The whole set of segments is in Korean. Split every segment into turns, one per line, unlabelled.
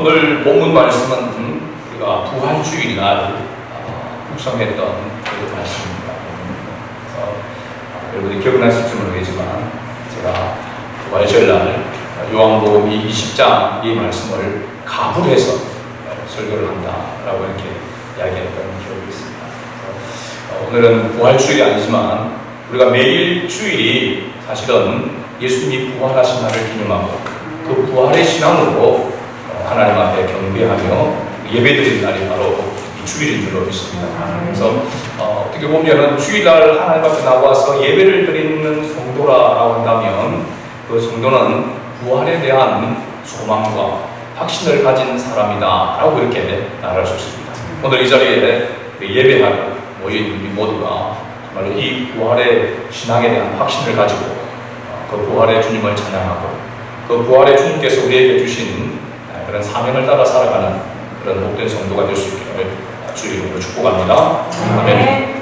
오늘 본문 말씀은 우리가 부활주일날 묵상했던 그 말씀입니다. 여러분이 기억나실지 모르겠지만 제가 부활절날 요한복음 20장 이 말씀을 가불해서 설교를 한다라고 이렇게 이야기했던 기억이 있습니다. 오늘은 부활주일이 아니지만 우리가 매일 주일이 사실은 예수님이 부활하신 날을 기념하고 그 부활의 신앙으로 하나님 앞에 경배하며 예배드리는 날이 바로 이 주일인 줄로 믿습니다. 그래서 어떻게 보면 주일날 하나님 앞에 나와서 예배를 드리는 성도라고 한다면 그 성도는 부활에 대한 소망과 확신을 가진 사람이다 라고 이렇게 말할 수 있습니다. 오늘 이 자리에 예배하러 모인 우리 모두가 정말로 이 부활의 신앙에 대한 확신을 가지고 그 부활의 주님을 찬양하고 그 부활의 주님께서 우리에게 주신 그런 사명을 따라 살아가는 그런 복된 성도가 될 수 있기를 주의로 축복합니다. 아멘.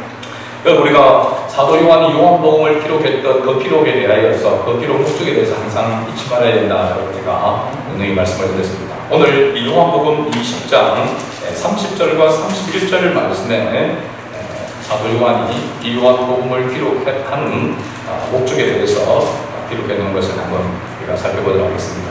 우리가 사도 요한이 요한복음을 기록했던 그 기록에 대하여서 그 기록 목적에 대해서 항상 잊지 말아야 된다고 제가 오늘 말씀을 드렸습니다. 오늘 이 요한복음 20장 30절과 31절 말씀에 사도 요한이 이 요한복음을 기록하는 목적에 대해서 기록해 놓은 것을 한번 우리가 살펴보도록 하겠습니다.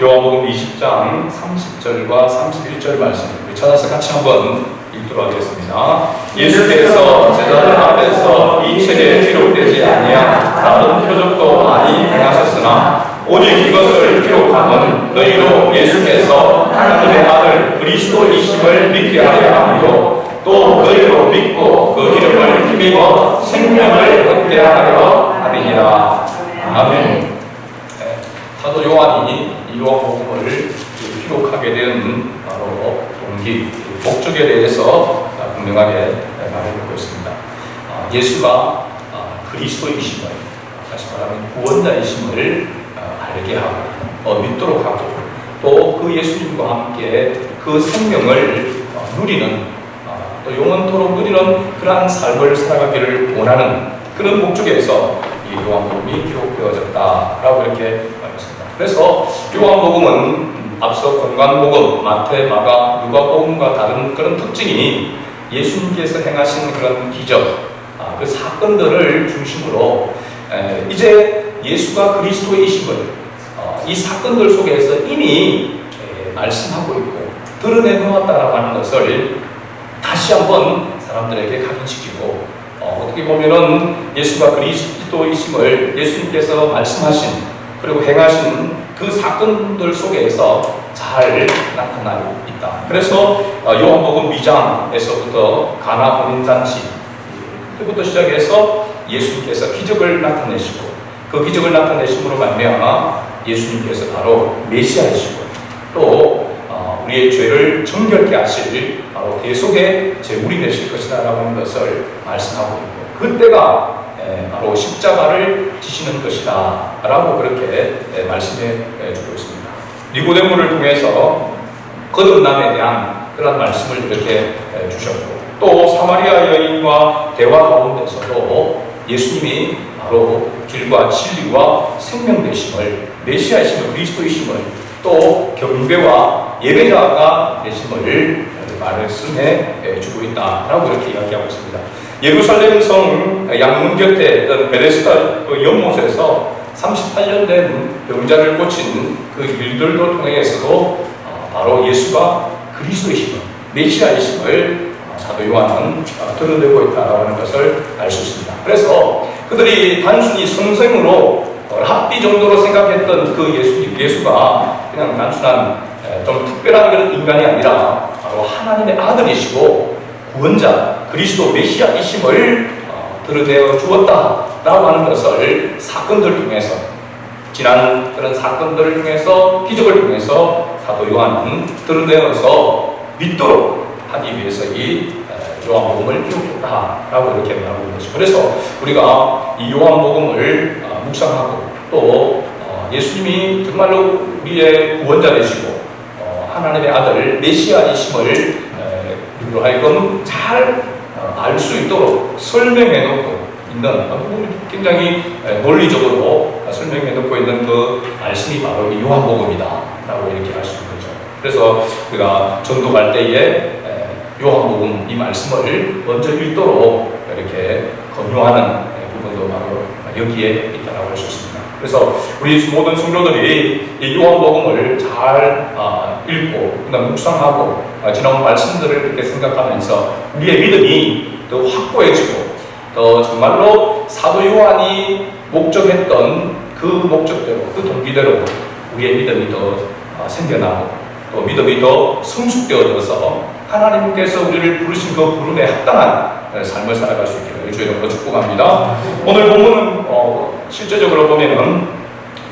요한복음 20장 30절과 31절 말씀 찾아서 같이 한번 읽도록 하겠습니다. 예수께서 제자들 앞에서 이 책에 기록되지 아니한 다른 표적도 많이 행하셨으나 오직 이것을 기록함은 너희로 예수께서 하나님의 아들 그리스도이심을 믿게 하려 함이요 또 너희로 믿고 그 이름을 힘입어 생명을 얻게 하려 함이니라. 아멘. 사도 요한이 이 요한복음을 기록하게 된 바로 동기, 목적에 대해서 분명하게 말해주고 있습니다. 예수가 그리스도이심을, 다시 말하면 구원자이심을 알게 하고 믿도록 하고 또 그 예수님과 함께 그 생명을 누리는 또 영원토록 누리는 그러한 삶을 살아가기를 원하는 그런 목적에서 이 요한복음이 기록되어졌다라고 이렇게 말했습니다. 그래서 요한복음은 앞서 건강복음, 마태, 마가, 누가복음과 다른 그런 특징이 예수님께서 행하신 그런 기적, 그 사건들을 중심으로 이제 예수가 그리스도이심을 이 사건들 속에서 이미 말씀하고 있고 드러내놓았다라고 하는 것을 다시 한번 사람들에게 각인시키고 어떻게 보면은 예수가 그리스도이심을 예수님께서 말씀하신 그리고 행하신 그 사건들 속에서 잘 나타나고 있다. 그래서 요한복음 2장에서부터 가나 혼인잔치 그부터 시작해서 예수님께서 기적을 나타내시고 그 기적을 나타내심으로 말미암아 예수님께서 바로 메시아이시고 또 우리의 죄를 정결케 하실 바로 대속의 제물이 되실 것이다 라고 하는 것을 말씀하고 있고 그때가 바로 십자가를 지시는 것이다 라고 그렇게 말씀해 주고 있습니다. 니고데모를 통해서 거듭남에 대한 그런 말씀을 이렇게 주셨고 또 사마리아 여인과 대화 가운데서도 예수님이 바로 길과 진리와 생명 되심을 메시아이심을 그리스도이심을 또 경배와 예배자가 되심을 말씀해 주고 있다라고 이렇게 이야기하고 있습니다. 예루살렘 성 양문 곁에 있던 베데스다 연못에서 38년 된 병자를 고친 그 일들도 통해서도 바로 예수가 그리스도이심을 메시아이심을 사도 요한은 드러내고 있다라고 하는 것을 알 수 있습니다. 그래서 그들이 단순히 선생으로 합비 정도로 생각했던 그 예수가 그냥 단순한 좀 특별한 그런 인간이 아니라 바로 하나님의 아들이시고 구원자 그리스도 메시아이심을 드러내어 주었다라고 하는 것을 사건들 통해서 지난 그런 사건들을 통해서 기적을 통해서 사도 요한은 드러내어서 믿도록 하기 위해서 이 요한복음을 기록했다라고 이렇게 말하고 있는 것이죠. 그래서 우리가 이 요한복음을 묵상하고 또 예수님이 정말로 우리의 구원자 되시고 하나님의 아들 메시아이심을 우리로 하여금 잘 알 수 있도록 설명해 놓고 있는 굉장히 논리적으로 설명해 놓고 있는 그 말씀이 바로 이 요한복음이다 라고 이렇게 알 수 있는 거죠. 그래서 우리가 전도 갈 때에 요한복음 이 말씀을 먼저 읽도록 이렇게 권유하는 부분도 바로 여기에 있다고 할 수 있습니다. 그래서 우리 모든 성도들이 이 요한복음을 잘 읽고 그다음 묵상하고 지난 말씀들을 이렇게 생각하면서 우리의 믿음이 더 확고해지고 또 정말로 사도 요한이 목적했던 그 목적대로 그 동기대로 우리의 믿음이 더 생겨나고 또 믿음이 더 성숙되어져서 하나님께서 우리를 부르신 그 부름에 합당한 삶을 살아갈 수 있기를 주의로 축복합니다. 오늘 본문은 실제적으로 보면은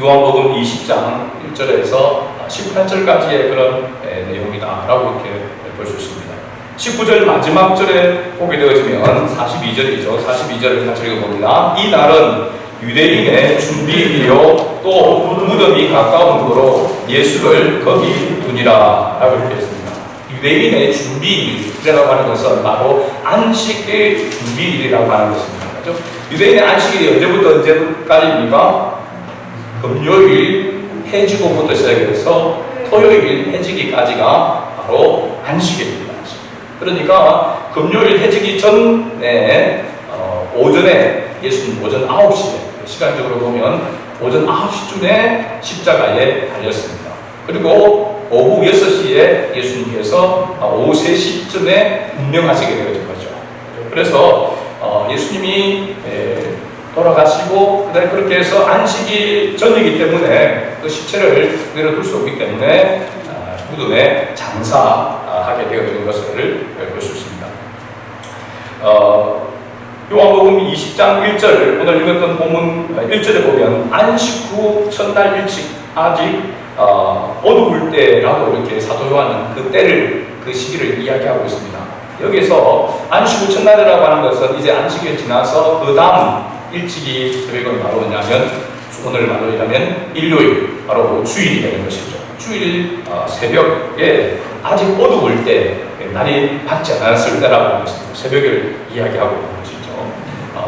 요한복음 20장 1절에서 18절까지의 그런 내용이다라고 이렇게 볼 수 있습니다. 19절 마지막 절에 보게 되어지면 42절이죠. 42절을 같이 읽어봅니다. 이 날은 유대인의 준비일이요 또 무덤이 가까운 도로 예수를 거기 두니라 라고 이렇게 했습니다. 유대인의 준비일이라고 하는 것은 바로 안식일 준비일이라고 하는 것입니다. 그렇죠? 유대인의 안식일이 언제부터 언제까지입니까? 금요일 해지고부터 시작해서 토요일 해지기까지가 바로 안식일입니다. 그러니까 금요일 해지기 전에 오전에 예수님 오전 9시에 시간적으로 보면 오전 9시쯤에 십자가에 달렸습니다. 그리고 오후 6시에 예수님께서 오후 3시쯤에 운명하시게 되어진 거죠. 그래서 예수님이 돌아가시고 그다음에 그렇게 해서 안식일 전이기 때문에 그 시체를 내려둘 수 없기 때문에 무덤에 장사하게 되어진 것을 볼 수 있습니다. 요한복음 20장 1절 오늘 읽었던 본문 1절에 보면 안식 후 첫날 일찍 아직 어두울 때라고 이렇게 사도 요한은 그 때를 그 시기를 이야기하고 있습니다. 여기서 안식 후 첫날이라고 하는 것은 이제 안식일 지나서 그 다음 일찍이 새벽은 바로 뭐냐면 오늘 말로 하면 일요일 바로 주일이 되는 것이죠. 주일 새벽에 아직 어두울 때 날이 밝지 않았을 때라고 하는 것입니다. 새벽을 이야기하고 있는 것이죠.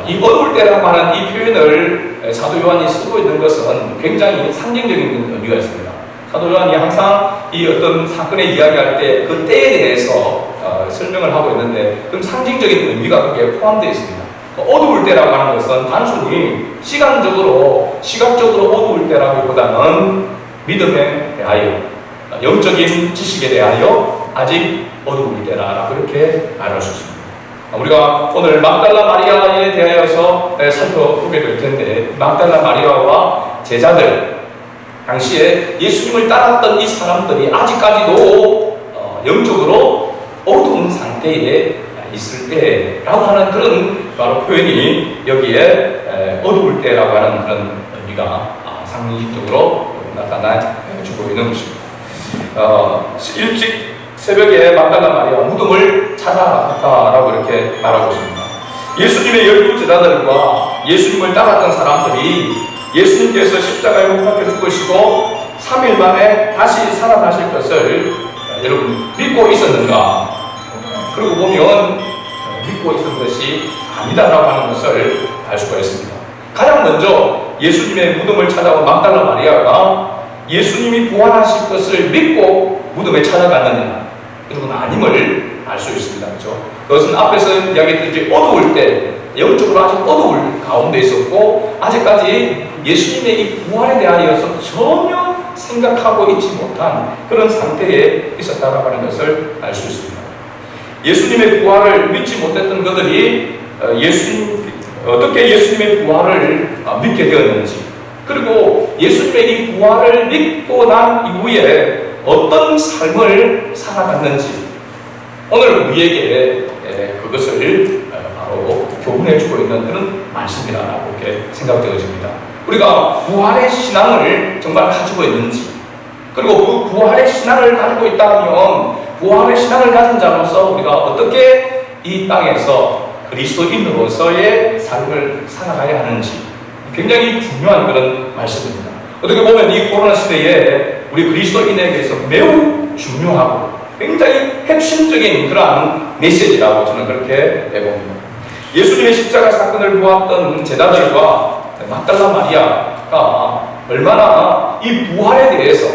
이 어두울 때라고 하는 이 표현을 사도 요한이 쓰고 있는 것은 굉장히 상징적인 의미가 있습니다. 사도 요한이 항상 이 어떤 사건에 이야기할 때 그 때에 대해서 설명을 하고 있는데 그럼 상징적인 의미가 거기에 포함되어 있습니다. 어두울 때라고 하는 것은 단순히 시각적으로 어두울 때라기보다는 믿음에 대하여 영적인 지식에 대하여 아직 어두울 때라고 이렇게 말할 수 있습니다. 우리가 오늘 막달라 마리아에 대하여서 살펴보게 될 텐데 막달라 마리아와 제자들 당시에 예수님을 따랐던 이 사람들이 아직까지도 영적으로 어두운 상태에 있을 때라고 하는 그런 바로 표현이 여기에 어두울 때라고 하는 그런 의미가 상징적으로 나타나주고 있는 것입니다. 일찍 새벽에 막달라 마리아 무덤을 찾아갔다라고 이렇게 말하고 있습니다. 예수님의 12제자들과 예수님을 따랐던 사람들이 예수님께서 십자가에 못 박혀 죽으시고 3일 만에 다시 살아나실 것을 여러분 믿고 있었는가? 그러고 보면 믿고 있었던 것이 아니다라고 하는 것을 알 수가 있습니다. 가장 먼저 예수님의 무덤을 찾아온 막달라 마리아가 예수님이 부활하실 것을 믿고 무덤에 찾아갔느냐? 그건 아님을 알 수 있습니다. 그렇죠? 그것은 앞에서 이야기했듯이 어두울 때 영적으로 아직 어두울 가운데 있었고 아직까지 예수님의 이 부활에 대하여서 전혀 생각하고 있지 못한 그런 상태에 있었다고 하는 것을 알 수 있습니다. 예수님의 부활을 믿지 못했던 그들이 어떻게 예수님의 부활을 믿게 되었는지 그리고 예수님의 이 부활을 믿고 난 이후에 어떤 삶을 살아갔는지 오늘 우리에게 그것을 바로 교훈해주고 있는 그런 말씀이라고 이렇게 생각되어집니다. 우리가 부활의 신앙을 정말 가지고 있는지 그리고 그 부활의 신앙을 가지고 있다면 부활의 신앙을 가진 자로서 우리가 어떻게 이 땅에서 그리스도인으로서의 삶을 살아가야 하는지 굉장히 중요한 그런 말씀입니다. 어떻게 보면 이 코로나 시대에 우리 그리스도인에게서 매우 중요하고 굉장히 핵심적인 그러한 메시지라고 저는 그렇게 봅니다. 예수님의 십자가 사건을 보았던 제자들과 막달라 마리아가 얼마나 이 부활에 대해서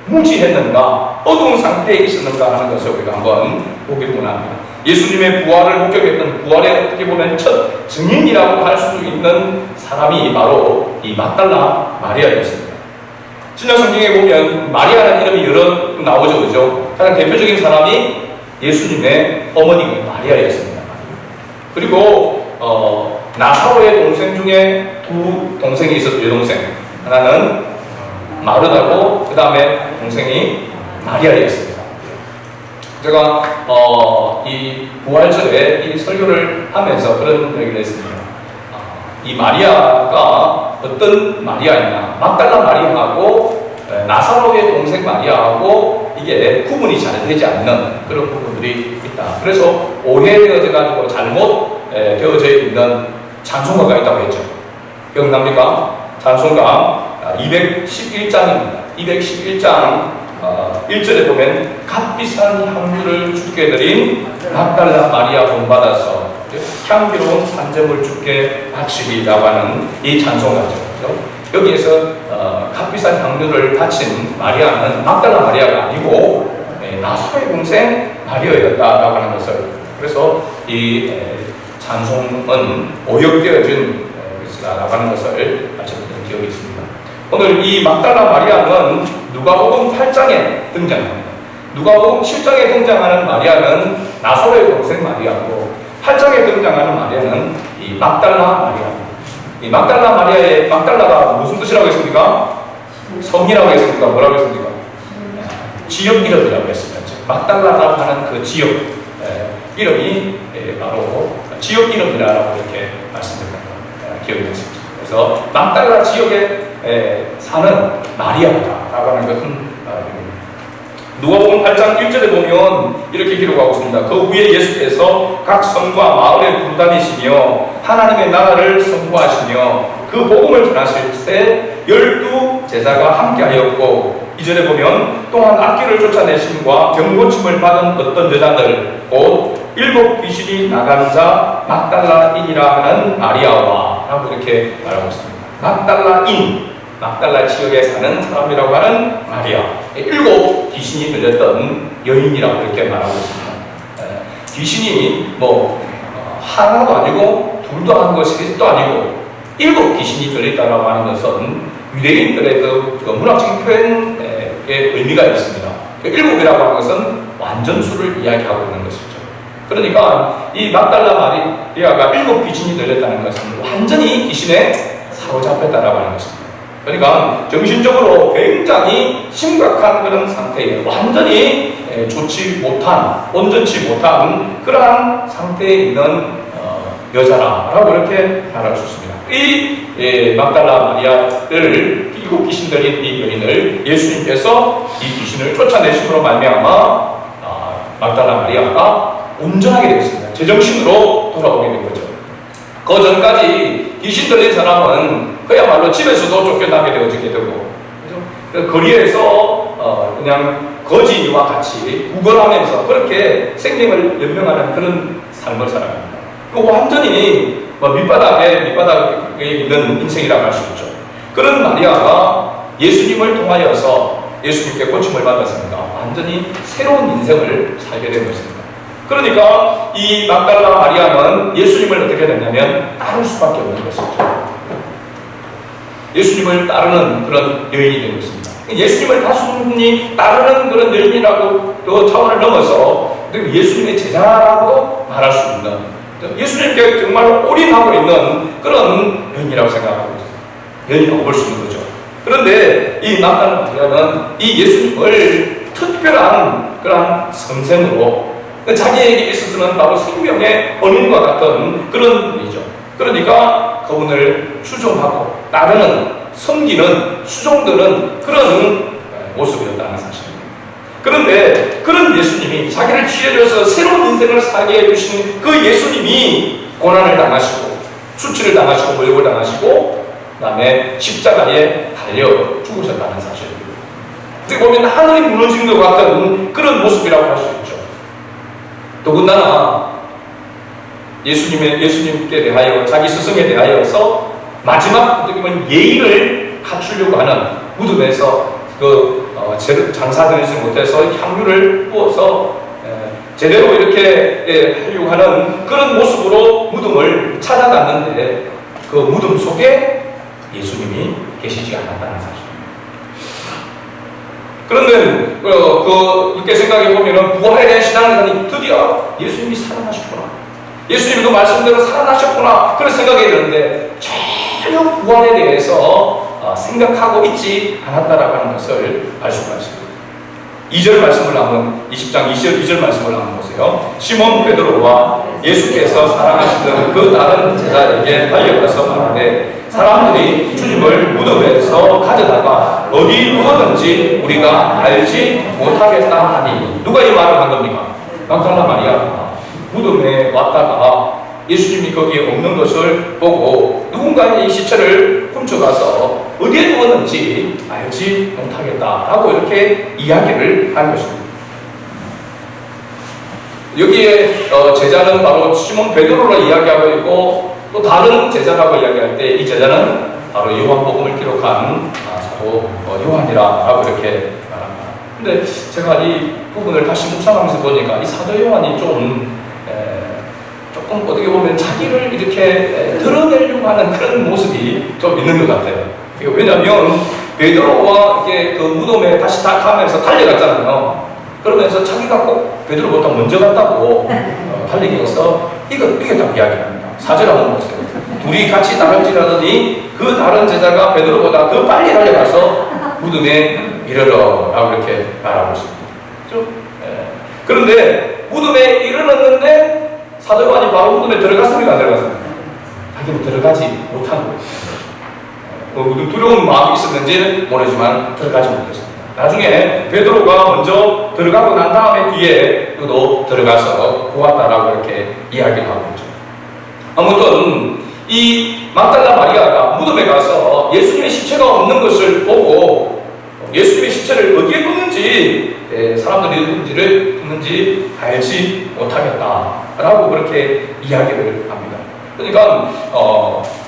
무지했는가, 어두운 상태에 있었는가 하는 것을 우리가 한번 보기를 원합니다. 예수님의 부활을 목격했던 부활의 어떻게 보면 첫 증인이라고 할 수 있는 사람이 바로 이 막달라 마리아였습니다. 신약 성경에 보면 마리아라는 이름이 여러 나오죠, 그죠? 가장 대표적인 사람이 예수님의 어머니 마리아였습니다. 그리고 나사로의 동생 중에 두 동생이 있었죠, 여동생. 하나는 마르다고, 그 다음에 동생이 마리아였습니다. 제가 이 부활절에 이 설교를 하면서 그런 얘기를 했습니다. 이 마리아가 어떤 마리아이냐, 막달라 마리아하고 나사로의 동생 마리아하고 이게 구분이 잘 되지 않는 그런 부분들이 있다. 그래서 오해되어져 가지고 잘못 되어져 있는 찬송가가 있다고 했죠. 기억납니까? 찬송가 211장입니다. 211장 1절에 보면 값비싼 향유를 주께 드린 막달라 마리아 본받아서 향기로운 산점을 주께 바치리라고 하는 이 찬송가죠. 여기에서 값비싼 향유를 바친 마리아는 막달라 마리아가 아니고 나사로의 동생 마리아였다라고 하는 것을, 그래서 이 찬송은 오역되어진 것이라고 하는 것을 말씀드린 기억이 있습니다. 오늘 이 막달라 마리아는 누가복음 8장에 등장합니다. 누가복음 7장에 등장하는 마리아는 나사로의 동생 마리아고, 8장에 등장하는 마리아는 이 막달라 마리아입니다. 이 막달라 마리아의 막달라가 무슨 뜻이라고 했습니까? 성이라고 했습니까? 뭐라고 했습니까? 지역 이름이라고 했습니다. 막달라라고 하는 그 지역 이름이 바로 지역 이름이라고 이렇게 말씀드렸던 기억이 났습니다. 그래서 막달라 지역에 사는 마리아라고 하는 것은 누가복음 8장 1절에 보면 이렇게 기록하고 있습니다. 그 후에 예수께서 각 성과 마을에 두루다니시며 하나님의 나라를 선포하시며 그 복음을 전하실 때 12 제자가 함께하였고, 2절에 보면 또한 악기를 쫓아내심과 병고침을 받은 어떤 여자들 곧 7 귀신이 나간 자 막달라인이라 하는 마리아와 라고 이렇게 말하고 있습니다. 막달라인, 막달라 지역에 사는 사람이라고 하는 마리아, 7 귀신이 들렸던 여인이라고 이렇게 말하고 있습니다. 귀신이 하나도 아니고 둘도 아니고 셋도 아니고 7 귀신이 들렸다라고 하는 것은 유대인들의 그 문학적인 표현의 의미가 있습니다. 7이라고 하는 것은 완전수를 이야기하고 있는 것이죠. 그러니까 이 막달라 마리아가 7 귀신이 들렸다는 것은 완전히 귀신에 사로잡혔다라고 하는 것입니다. 그러니까 정신적으로 굉장히 심각한 그런 상태에 완전히 좋지 못한, 온전치 못한 그러한 상태에 있는 여자라고 이렇게 말할 수 있습니다. 이 막달라 마리아를 7 귀신 들린 이 여인을 예수님께서 이 귀신을 쫓아내심으로 말미암아 막달라 마리아가 온전하게 되었습니다. 제정신으로 돌아오게 된 거죠. 그 전까지 귀신 들린 사람은 그야말로 집에서도 쫓겨나게 되어지게 되고, 그래서 거리에서 그냥 거지와 같이 구걸하면서 그렇게 생명을 연명하는 그런 삶을 살아갑니다. 완전히 밑바닥에 있는 인생이라고 할 수 있죠. 그런 마리아가 예수님을 통하여서 예수님께 고침을 받았습니다. 완전히 새로운 인생을 살게 된 것입니다. 그러니까 이 막달라 마리아는 예수님을 어떻게 됐냐면 따를 수밖에 없는 것이죠. 예수님을 따르는 그런 여인이 된 것입니다. 예수님을 단순히 따르는 그런 여인이라고 또 차원을 넘어서 예수님의 제자라고도 말할 수 있는, 예수님께 정말 올인하고 있는 그런 여인이라고 생각하고 있습니다. 여인이라고 볼 수 있는 거죠. 그런데 이 막달라 마리아는 이 예수님을 특별한 그런 선생으로, 자기에게 있어서는 바로 생명의 언인과 같은 그런 분이죠. 그러니까 그분을 추종하고 따르는, 섬기는, 수종드는 그런 모습이었다는 사실입니다. 그런데 그런 예수님이 자기를 취해줘서 새로운 인생을 살게 해주신 그 예수님이 고난을 당하시고 수치를 당하시고 모욕을 당하시고 그 다음에 십자가에 달려 죽으셨다는 사실입니다. 어떻게 보면 하늘이 무너진 것 같은 그런 모습이라고 할 수 있죠. 더군다나 예수님께 대하여, 자기 스승에 대하여서 마지막 어떻게 보면 예의를 갖추려고 하는 무덤에서 장사 드리지 못해서 향유를 부어서 제대로 이렇게 하려고 하는 그런 모습으로 무덤을 찾아갔는데 그 무덤 속에 예수님이 계시지 않았다는 사실입니다. 그런데 이렇게 생각해 보면은 부활에 대한 신앙을 드디어 예수님이 살아나셨구나, 예수님이 그 말씀대로 살아나셨구나, 그런 생각이 드는데 전혀 부활에 대해서 생각하고 있지 않았다라고 하는 것을 알 수가 있습니다. 2절 말씀을 한번 20장 2절 말씀을 한번 보세요. 시몬 베드로와 예수께서 사랑하시던 그 다른 제자에게 달려가서 말하되 사람들이 주님을 무덤에서 가져다가 어디 두었는지 우리가 알지 못하겠다 하니. 누가 이 말을 한 겁니까? 막달라 마리아가 무덤에 왔다가 예수님이 거기에 없는 것을 보고 누군가의 이 시체를 훔쳐가서 어디에 두었는지 알지 못하겠다라고 이렇게 이야기를 한 것입니다. 여기에 제자는 바로 시몬 베드로로 이야기하고 있고, 또 다른 제자라고 이야기할 때 이 제자는 바로 요한복음을 기록한 사도 요한이라고 이렇게 말합니다. 근데 제가 이 부분을 다시 묵상하면서 보니까 이 사도 요한이 조금 어떻게 보면 자기를 이렇게 드러내려고 하는 그런 모습이 좀 있는 것 같아요. 왜냐하면 베드로와 이렇게 그 무덤에 다시 가면서 달려갔잖아요. 그러면서 자기가 꼭 베드로보다 먼저 갔다고 달리기 해서 이겼다고 이야기합니다. 4절 한번 보세요. 둘이 같이 나갈지라더니 그 다른 제자가 베드로보다 더 빨리 달려가서 무덤에 이르러라고 이렇게 말하고 있습니다. 그렇죠? 그런데 무덤에 이르렀는데 사도 요한이 바로 무덤에 들어갔습니까? 안 들어갔습니까? 자기는 들어가지 못한 거예요. 두려운 마음이 있었는지는 모르지만 들어가지 못했습니다. 나중에 베드로가 먼저 들어가고 난 다음에 뒤에 또 들어가서 보았다라고 이렇게 이야기를 하고 있죠. 아무튼 이 막달라 마리아가 무덤에 가서 예수님의 시체가 없는 것을 보고 예수님의 시체를 어디에 뒀는지, 사람들이 뒀는지 알지 못하겠다라고 그렇게 이야기를 합니다. 그러니까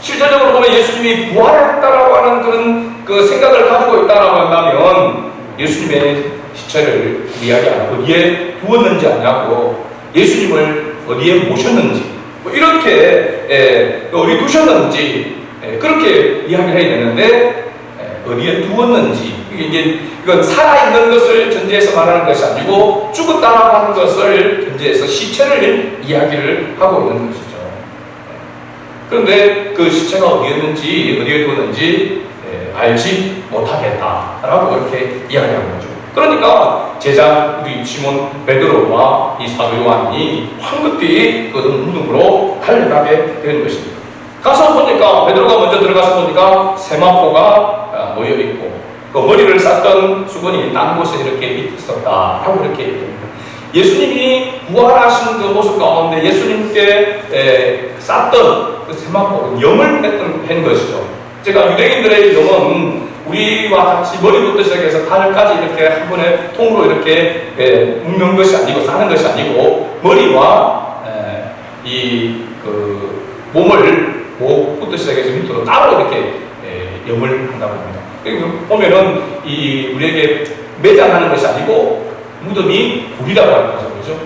실제적으로 보면 예수님이 부활했다라고 하는 그런 그 생각을 가지고 있다라고 한다면 예수님의 시체를 이야기 안 하고 어디에 두었는지 아냐고, 예수님을 어디에 모셨는지 뭐 이렇게 어디 두셨는지 그렇게 이야기를 해야 되는데 어디에 두었는지, 이건 살아있는 것을 전제해서 말하는 것이 아니고 죽었다라고 하는 것을 전제해서 시체를 이야기를 하고 있는 것이죠. 그런데 그 시체가 어디였는지 어디에 두었는지 알지 못하겠다라고 이렇게 이야기하는 거죠. 그러니까 제자 우리 시몬 베드로와 이 사도 요한이 황급히 그 무덤으로 달려가게 되는 것입니다. 가서 보니까 베드로가 먼저 들어가서 보니까 세마포가 놓여 있고 그 머리를 쌌던 수건이 딴 곳에 이렇게 있었다라고 이렇게 얘기합니다. 예수님이 부활하신 그 모습 가운데 예수님께 쌌던 그 세마포는 염을 한 것이죠. 제가 유대인들의 염은 우리와 같이 머리부터 시작해서 발까지 이렇게 한 번에 통으로 이렇게 묶는 것이 아니고 싸는 것이 아니고 머리와 이 그 몸을 목부터 시작해서 밑으로 따로 이렇게 염을 한다고 합니다. 보면은 이 우리에게 매장하는 것이 아니고 무덤이 굴이라고 하는 거죠. 그렇죠?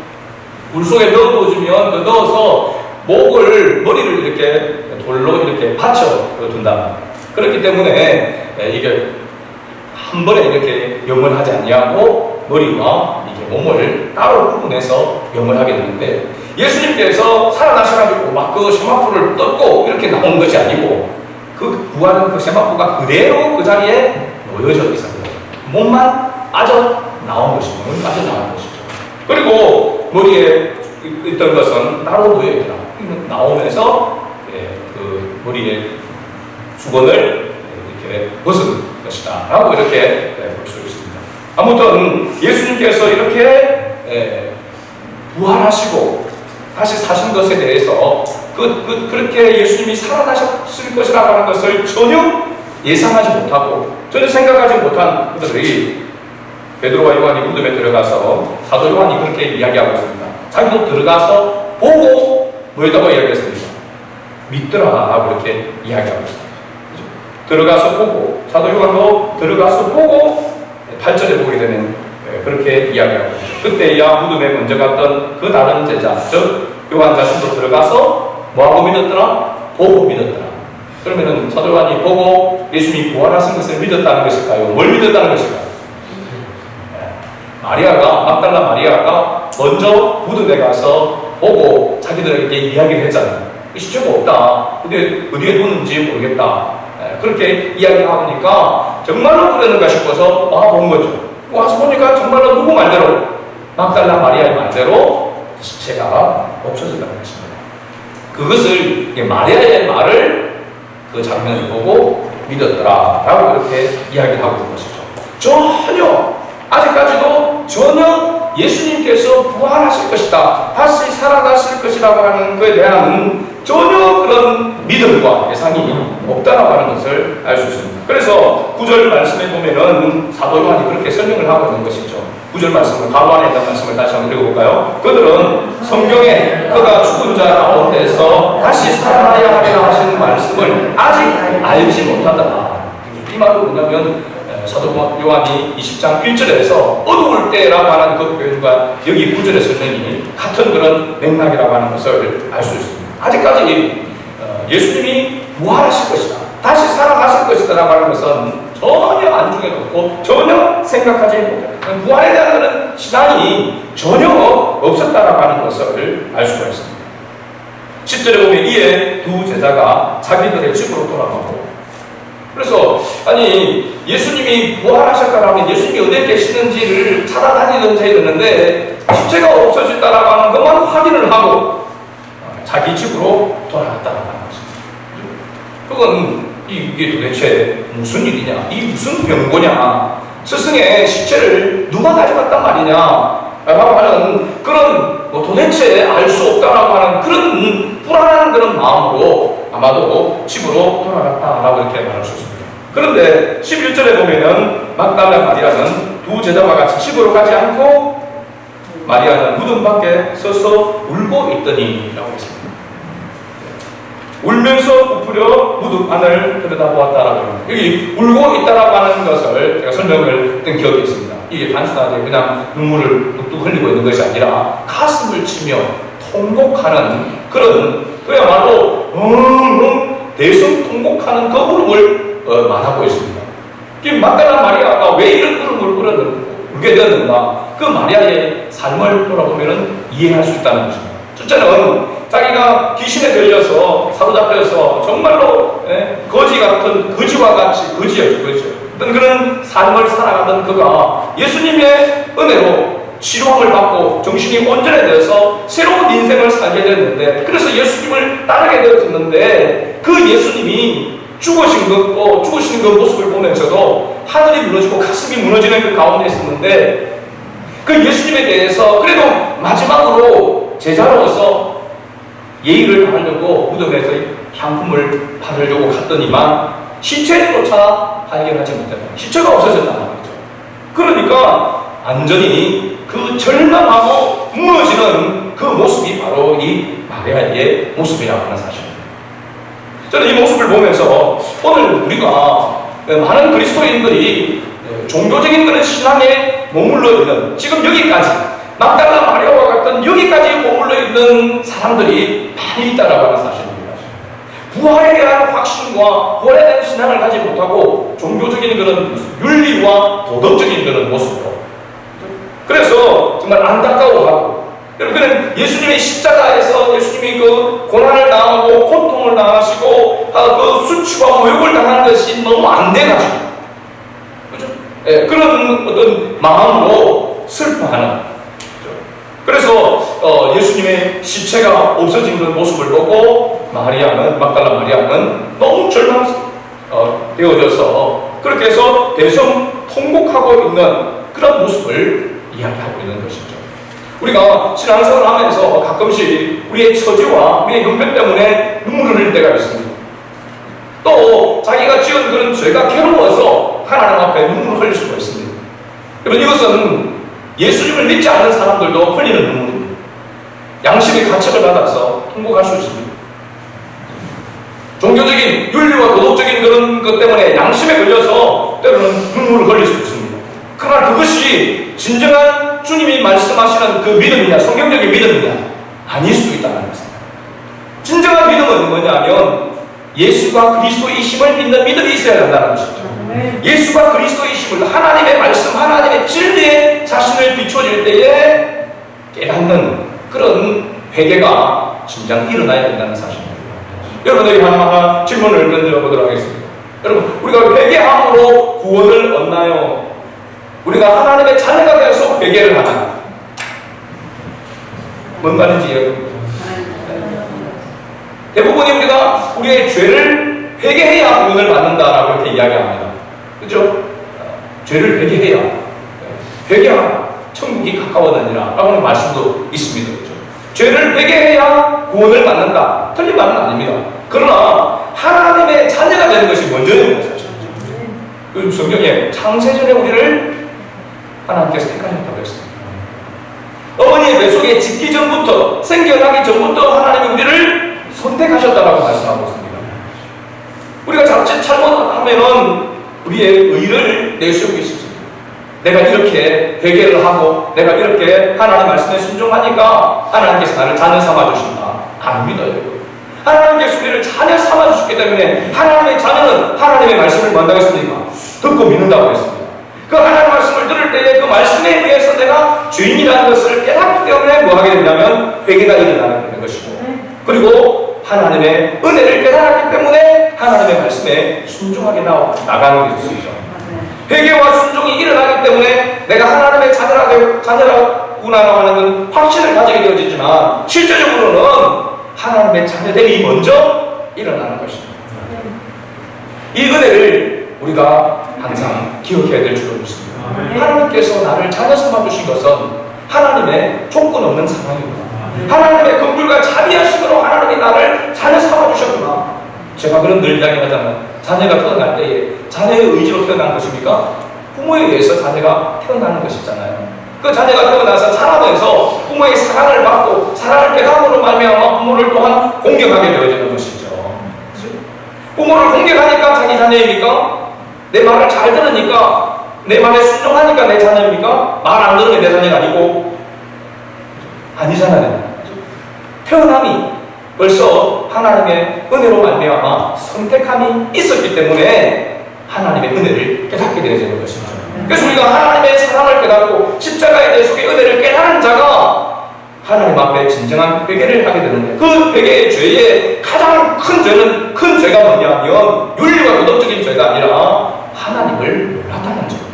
굴 속에 넣어주면 넣어서 머리를 이렇게 돌로 이렇게 받쳐 둔다. 그렇기 때문에 이게 한 번에 이렇게 염을 하지 않냐고 머리와 이게 몸을 따로 구분해서 염을 하게 되는데, 예수님께서 살아나셔가지고 막 그 세마포를 떴고 이렇게 나온 것이 아니고 그 구하는 그 세마포가 그대로 그 자리에 놓여져 있었거든요. 몸만 빠져 나온 것이죠. 그리고 머리에 있던 것은 따로 놓여 있더라. 나오면서 그 머리에 수건을 이렇게 벗은 것이다 라고 이렇게 볼 수 있습니다. 아무튼 예수님께서 이렇게 부활하시고 다시 사신 것에 대해서 그렇게 예수님이 살아나셨을 것이라고 하는 것을 전혀 예상하지 못하고 전혀 생각하지 못한 그들이 베드로와 요한이 무덤에 들어가서 사도 요한이 그렇게 이야기하고 있습니다. 자기도 들어가서 보고 뭐였다고 이야기했습니다. 믿더라라고 이렇게 이야기하고 있습니다. 들어가서 보고, 사도 요한도 들어가서 보고 8절에 보게 되면 그렇게 이야기하고 있죠. 그때야 무덤에 먼저 갔던 그 다른 제자, 즉 요한 자신도 들어가서 뭐하고 믿었더라? 보고 믿었더라. 그러면은 사도 요한이 보고 예수님이 부활하신 것을 믿었다는 것일까요? 뭘 믿었다는 것일까요? 막달라 마리아가 먼저 무덤에 가서 보고 자기들에게 이야기를 했잖아요. 시체가 없다. 근데 어디에 뒀는지 모르겠다. 그렇게 이야기하니까 정말로 그러는가 싶어서 와본 거죠. 와서 보니까 정말로 누구 말대로? 막달라 마리아의 말대로 시체가 없어졌다는 것입니다. 그것을 마리아의 말을 그 장면을 보고 믿었더라라고 그렇게 이야기를 하고 있는 것이죠. 아직까지도 전혀 예수님께서 부활하실 것이다, 다시 살아나실 것이라고 하는 것에 대한 전혀 그런 믿음과 예상이 없다라고 하는 것을 알 수 있습니다. 그래서 9절 말씀에 보면은 사도 요한이 그렇게 설명을 하고 있는 것이죠. 9절 말씀을 가로 안에 있는 말씀을 다시 한번 읽어볼까요? 그들은 성경에 그가 죽은 자 가운데서 다시 살아나야 하리라 하시는 말씀을 아직 알지 못하더라. 이 말은 뭐냐면 사도 요한이 20장 1절에서 어두울 때라고 하는 그 표현과 여기 9절의 설명이 같은 그런 맥락이라고 하는 것을 알 수 있습니다. 아직까지 예수님이 부활하실 것이다, 다시 살아가실 것이다 라고 하는 것은 전혀 안중에 놓고 전혀 생각하지 못해요. 부활에 대한 그런 신앙이 전혀 없었다라고 하는 것을 알 수가 있습니다. 10절에 보면 이에 두 제자가 자기들의 집으로 돌아가고, 그래서 아니 예수님이 부활하셨다라면 예수님이 어디에 계시는지를 찾아다니던 자였는데 시체가 없어졌다라고 하는 것만 확인을 하고 자기 집으로 돌아갔다라고 하는 것입니다. 그건 이게 도대체 무슨 일이냐, 이 무슨 병고냐, 스승의 시체를 누가 가져갔단 말이냐 라고 하는 그런 도대체 알 수 없다라고 하는 그런 불안한 그런 마음으로 아마도 집으로 돌아갔다라고 이렇게 말할 수 있습니다. 그런데 11절에 보면은 막달라 마리아는 두 제자와 같이 집으로 가지 않고 마리아는 무덤 밖에 서서 울고 있더니 라고 했습니다. 울면서 부풀려 무덤 안을 들여다보았다라고 합니다. 여기 울고 있다라고 하는 것을 제가 설명을 했던 기억이 있습니다. 이게 단순하게 그냥 눈물을 뚝뚝 흘리고 있는 것이 아니라 가슴을 치며 통곡하는 그런, 그야말로 대성통곡하는 그 울음을 말하고 있습니다. 막달라 마리아가 왜 이런 울음을 울게 되었는가, 그 마리아의 삶을 돌아보면 이해할 수 있다는 것입니다. 첫째는 자기가 귀신에 들려서 사로잡혀서 정말로 거지와 같이 거지였죠. 어떤 그런 삶을 살아가던 그가 예수님의 은혜로 치료함을 받고 정신이 온전해져서 새로운 인생을 살게 됐는데, 그래서 예수님을 따르게 되었는데, 그 예수님이 죽으시는 그 모습을 보면서도 하늘이 무너지고 가슴이 무너지는 그 가운데 있었는데, 그 예수님에 대해서 그래도 마지막으로 제자로서 예의를 바르려고 무덤에서 향품을 바르려고 갔더니만 시체조차 발견하지 못했다. 시체가 없어졌다는 거죠. 그러니까 완전히 그 절망하고 무너지는 그 모습이 바로 이 마리아의 모습이라고 하는 사실입니다. 저는 이 모습을 보면서 오늘 우리가 많은 그리스도인들이 종교적인 그런 신앙에 머물러 있는, 지금 여기까지 막달라 마리아와 같은 여기까지 머물러 있는 사람들이 많이 있다라고 하는 사실입니다. 부활에 대한 확신과 부활에 대한 신앙을 가지 못하고 종교적인 그런 윤리와 도덕적인 그런 모습으로, 그래서 정말 안타까워하고, 여러분 예수님의 십자가에서 예수님이 그 고난을 당하고 고통을 당하시고 그 수치와 모욕을 당하는 것이 너무 안 돼가지고, 그죠? 그런 어떤 마음으로 슬퍼하는, 그죠? 그래서 예수님의 시체가 없어진 그런 모습을 보고 막달라 마리아는 너무 절망되어져서 그렇게 해서 대성 통곡하고 있는 그런 모습을 이야기하고 있는 것이죠. 우리가 신앙생활을 하면서 가끔씩 우리의 처지와 우리의 형편 때문에 눈물을 흘릴 때가 있습니다. 또 자기가 지은 그런 죄가 괴로워서 하나님 앞에 눈물을 흘릴 수가 있습니다. 여러분, 이것은 예수님을 믿지 않는 사람들도 흘리는 눈물입니다. 양심의 가책을 받아서 통곡할 수 있습니다. 종교적인 윤리와 도덕적인 그런 것 때문에 양심에 걸려서 때로는 눈물을 흘릴 수 있습니다. 그러나 그것이 진정한 주님이 말씀하시는 그 믿음이냐, 성경적인 믿음이냐, 아닐 수도 있다는 것입니다. 진정한 믿음은 뭐냐면 예수가 그리스도이심을 믿는 믿음이 있어야 한다는 것이죠. 예수가 그리스도이심을, 하나님의 말씀, 하나님의 진리에 자신을 비춰질 때에 깨닫는 그런 회개가 진정 일어나야 된다는 사실입니다. 여러분들이 하나하나 질문을 던져보도록 하겠습니다. 여러분, 우리가 회개함으로 구원을 얻나요? 우리가 하나님의 자녀가 되어서 회개를 하나요? 뭔 말인지 여러분, 대부분이 우리가 우리의 죄를 회개해야 구원을 받는다라고 이렇게 이야기합니다. 그렇죠? 죄를 회개해야, 회개하라 천국이 가까워다니라 라고 하는 말씀도 있습니다. 그렇죠? 죄를 회개해야 구원을 받는다, 틀린 말은 아닙니다. 그러나 하나님의 자녀가 되는 것이 먼저는 사실이죠. 그 성경에 창세전에 우리를 하나님께서 택하셨다고 했습니다. 어머니의 뱃속에 짓기 전부터, 생겨나기 전부터 하나님이 우리를 선택하셨다라고 말씀하고 있습니다. 우리가 자칫 잘못하면은 우리의 의를 내세우고 있습니다. 내가 이렇게 회개를 하고 내가 이렇게 하나님 말씀에 순종하니까 하나님께서 나를 자녀 삼아주신다. 아닙니다. 하나님께서 우리를 자녀 삼아주셨기 때문에 하나님의 자녀는 하나님의 말씀을 뭐 한다고 했습니까? 듣고 믿는다고 했습니다. 그 하나님의 말씀을 들을 때에 그 말씀에 의해서 내가 죄인이라는 것을 깨닫기 때문에 뭐 하게 되냐면 회개가 일어나는 것이고, 그리고 하나님의 은혜를 깨달았기 때문에 하나님의 말씀에 순종하게 나가는 것이죠. 회개와 순종이 일어나기 때문에 내가 하나님의 자녀라구나 하는 건 확신을 가지게 되어지지만 실제적으로는 하나님의 자녀됨이 먼저 일어나는 것입니다. 이 은혜를 우리가 항상 기억해야 될 줄로 믿습니다. 하나님께서 나를 자녀 삼아주신 것은 하나님의 조건 없는 사랑입니다. 하나님의 긍휼과 자비하심으로 하나님이 나를 자녀 삼아주셨구나. 제가 그런 늘 이야기하잖아요. 자녀가 태어날 때에 자녀의 의지로 태어난 것입니까? 부모에 의해서 자녀가 태어나는 것이잖아요. 그 자녀가 태어나서 자라면서 부모의 사랑을 받고 사랑을 깨달음으로 말미암아 부모를 또한 공경하게 되어지는 것이죠. 부모를 공경하니까 자기 자녀입니까? 내 말을 잘 들으니까, 내 말에 순종하니까 내 자녀입니까? 말 안 들으면 내 자녀가 아니고, 아니잖아요. 태어남이 벌써 하나님의 은혜로 말미암아 선택함이 있었기 때문에 하나님의 은혜를 깨닫게 되어지는 것이죠. 그래서 우리가 하나님의 사랑을 깨닫고 십자가의 대속의 은혜를 깨닫는 자가 하나님 앞에 진정한 회개를 하게 되는데, 그 회개의 죄의 가장 큰 죄는, 큰 죄가 뭐냐면 윤리와 도덕적인 죄가 아니라 하나님을 몰랐다는 죄입니다.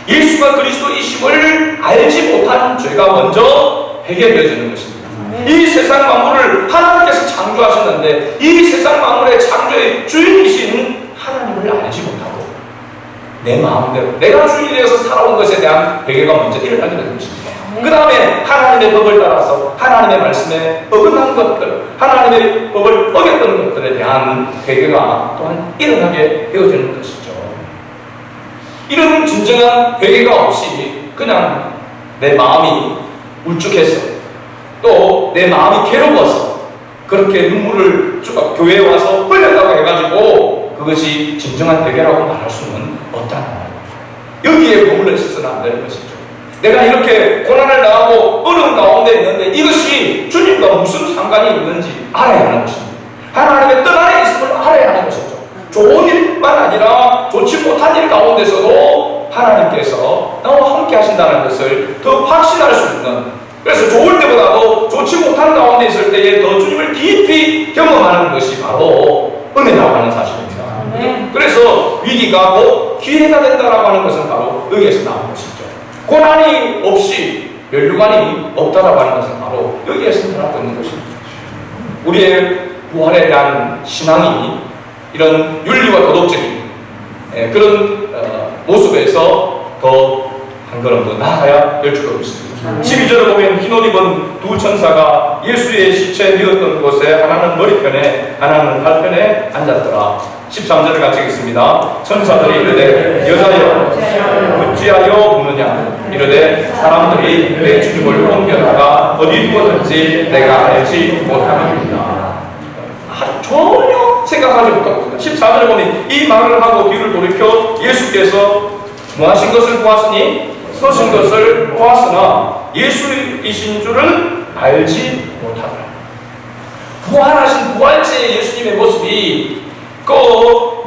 예수가 그리스도이심을 알지 못한 죄가 먼저 해결되어지는 것입니다. 이 세상 만물을 하나님께서 창조하셨는데 이 세상 만물의 창조의 주인이신 하나님을 알지 못하고 내 마음대로 내가 주인이 되어서 살아온 것에 대한 회개가 먼저 일어나게 되는 것입니다. 그 다음에 하나님의 법을 따라서 하나님의 말씀에 어긋난 것들, 하나님의 법을 어겼던 것들에 대한 회개가 또한 일어나게 되어지는 것이죠. 이런 진정한 회개가 없이 그냥 내 마음이 울적해서 또 내 마음이 괴로워서 그렇게 눈물을 교회에 와서 흘렸다고 해가지고 그것이 진정한 회개라고 말할 수는 없다는 말입니다. 여기에 머물러 있어서는 안 되는 것이죠. 내가 이렇게 고난을 당하고 어려운 가운데 있는데 이것이 주님과 무슨 상관이 있는지 알아야 하는 것입니다. 하나님의 뜻 안에 있음을 알아야 하는 것이죠. 좋은 일만 아니라 좋지 못한 일 가운데서도 하나님께서 나와 함께 하신다는 것을 더 확신할 수 있는, 그래서 좋을 때보다도 좋지 못한 가운데 있을 때에 더 주님을 깊이 경험하는 것이 바로 은혜라고 하는 사실입니다. 그래서 위기가 곧 기회가 된다라고 하는 것은 바로 여기에서 나온 것이죠. 고난이 없이 멸류관이 없다라고 하는 것은 바로 여기에서 나오고 있는 것입니다. 우리의 부활에 대한 신앙이 이런 윤리와 도덕적인 그런 모습에서 더 한 걸음 더 나아가야 될 줄로 믿습니다. 12절을 보면 흰옷 입은 두 천사가 예수의 시체 뉘었던 곳에 하나는 머리편에 하나는 발편에 앉았더라. 13절을 같이 읽겠습니다. 천사들이 이르되 여자여 어찌하여 우느냐 이르되 사람들이 내 주님을 옮겨다가 어디 두었는지 내가 알지 못함이니라. 전혀 생각하지 못하고 있습니다. 14절에 보면 이 말을 하고 뒤를 돌이켜 예수께서 뭐 하신 것을 보았으니 서신 것을 보았으나 예수이신 줄은 알지 못하더라. 부활하신 부활체의 예수님의 모습이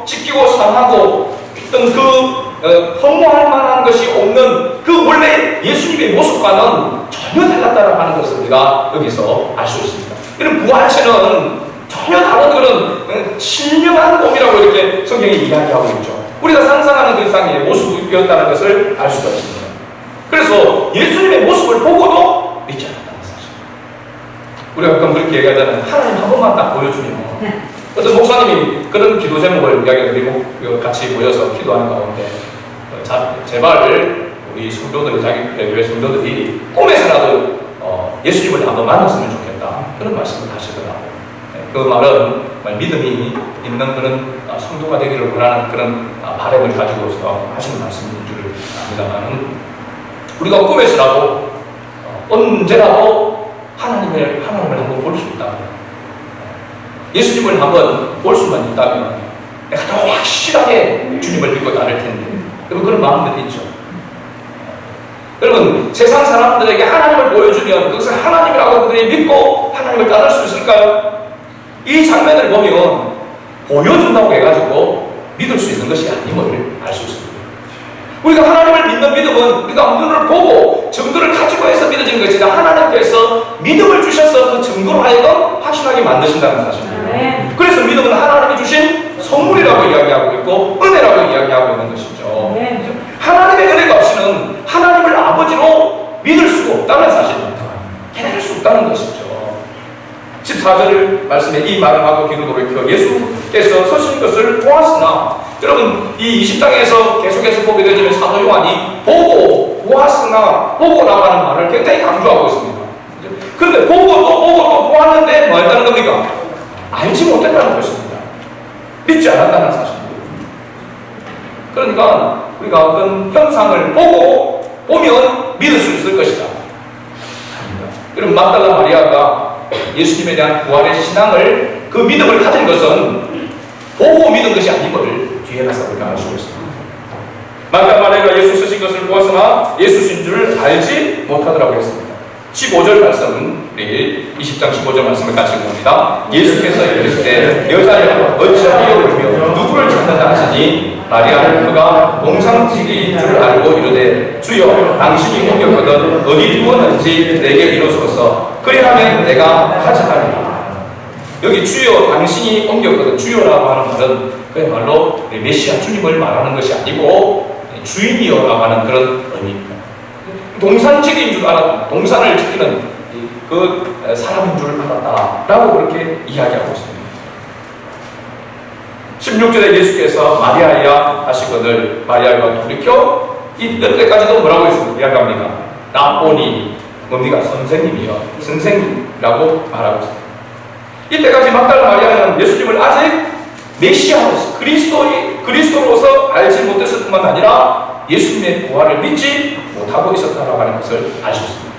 찢기고 상하고 어떤 허무할 만한 것이 없는 그 원래 예수님의 모습과는 전혀 달랐다라고 하는 것을 우리가 여기서 알 수 있습니다. 이런 부활체는 전혀 다른 그런 신령한 몸이라고 이렇게 성경이 이야기하고 있죠. 우리가 상상하는 그 이상의 모습이었다는 것을 알 수가 있습니다. 그래서 예수님의 모습을 보고도 믿지 않았다는 사실. 우리가 가끔 그렇게 얘기하잖아요. 하나님 한 번만 딱 보여주면. 어떤 목사님이 그런 기도 제목을 이야기해드리고 같이 모여서 기도하는 가운데 제발 우리 성도들이 자기 교회 성도들이 꿈에서라도 예수님을 한번 만났으면 좋겠다. 그런 말씀을 하시더라고요. 그 말은 믿음이 있는 그런 성도가 되기를 원하는 그런 바람을 가지고서 하시는 말씀인 줄 압니다만, 우리가 꿈에서라도 언제라도 하나님을 한번 볼 수 있다면, 예수님을 한번 볼 수만 있다면 내가 더 확실하게 주님을 믿고 따를 텐데, 여러분 그런 마음들이 있죠. 여러분 세상 사람들에게 하나님을 보여주면 그것을 하나님이라고 그들이 믿고 하나님을 따를 수 있을까요? 이 장면을 보면 보여준다고 해가지고 믿을 수 있는 것이 아님을 알 수 있습니다. 우리가 하나님을 믿는 믿음은 우리가 눈을 보고 증거를 가지고 해서 믿어지는 것이 아니라 하나님께서 믿음을 주셔서 그 증거로 하여금 확신하게 만드신다는 사실입니다. 그래서 믿음은 하나님이 주신 선물이라고 이야기하고 있고 은혜라고 이야기하고 있는 것이죠. 하나님의 은혜가 없이는 하나님을 아버지로 믿을 수가 없다는 사실입니다. 해낼 수 없다는 것이죠. 14절 말씀에 이 말을 하고 뒤로 돌이켜 예수께서 서신 것을 보았으나, 여러분 이 20장에서 계속해서 보게 되지만 사도 요한이 보고 보았으나 보고라고 하는 말을 굉장히 강조하고 있습니다. 그런데 보고 또 보았는데 뭐 했다는 겁니까? 알지 못했다는 것입니다. 믿지 않았다는 사실입니다. 그러니까 우리가 어떤 현상을 보면 믿을 수 있을 것이다. 여러분 막달라 마리아가 예수님에 대한 부활의 신앙을, 그 믿음을 가진 것은 보고 믿은 것이 아님을 뒤에 가서 우리가 알 수 있습니다. 막달라 마리아가 예수 쓰신 것을 보았으나 예수신 줄 알지 못하더라고 했습니다. 15절 말씀, 우리 20장 15절 말씀을 같이 봅니다. 예수께서 이르시되 여자여 어찌하여 울며 누구를 찾는다 하시니 마리아는 그가 동상지기인 줄 알고 이르되 주여 당신이 옮겼거든 어디 두었는지 내게 이루소서 그리하면 내가 가져가리라. 여기 주여 당신이 옮겼거든, 주여라고 하는 말은 그야말로 메시아 주님을 말하는 것이 아니고 주인이여라고 하는 그런 의미입니다. 동산지기인 줄 알았다, 동산을 지키는 그 사람인 줄 알았다라고 그렇게 이야기하고 있습니다. 16절에 예수께서 마리아야 하시거늘 마리아가 돌이켜 이때까지도 뭐라고 했습니까? 이야기합니다. 라보니, 뭡니까? 선생님이요, 선생님이라고 말하고 있습니다. 이때까지 막달라 마리아는 예수님을 아직 메시아로서 그리스도로서 알지 못했을 뿐만 아니라 예수님의 부활을 믿지 못하고 있었다라고 하는 것을 알 수 있습니다.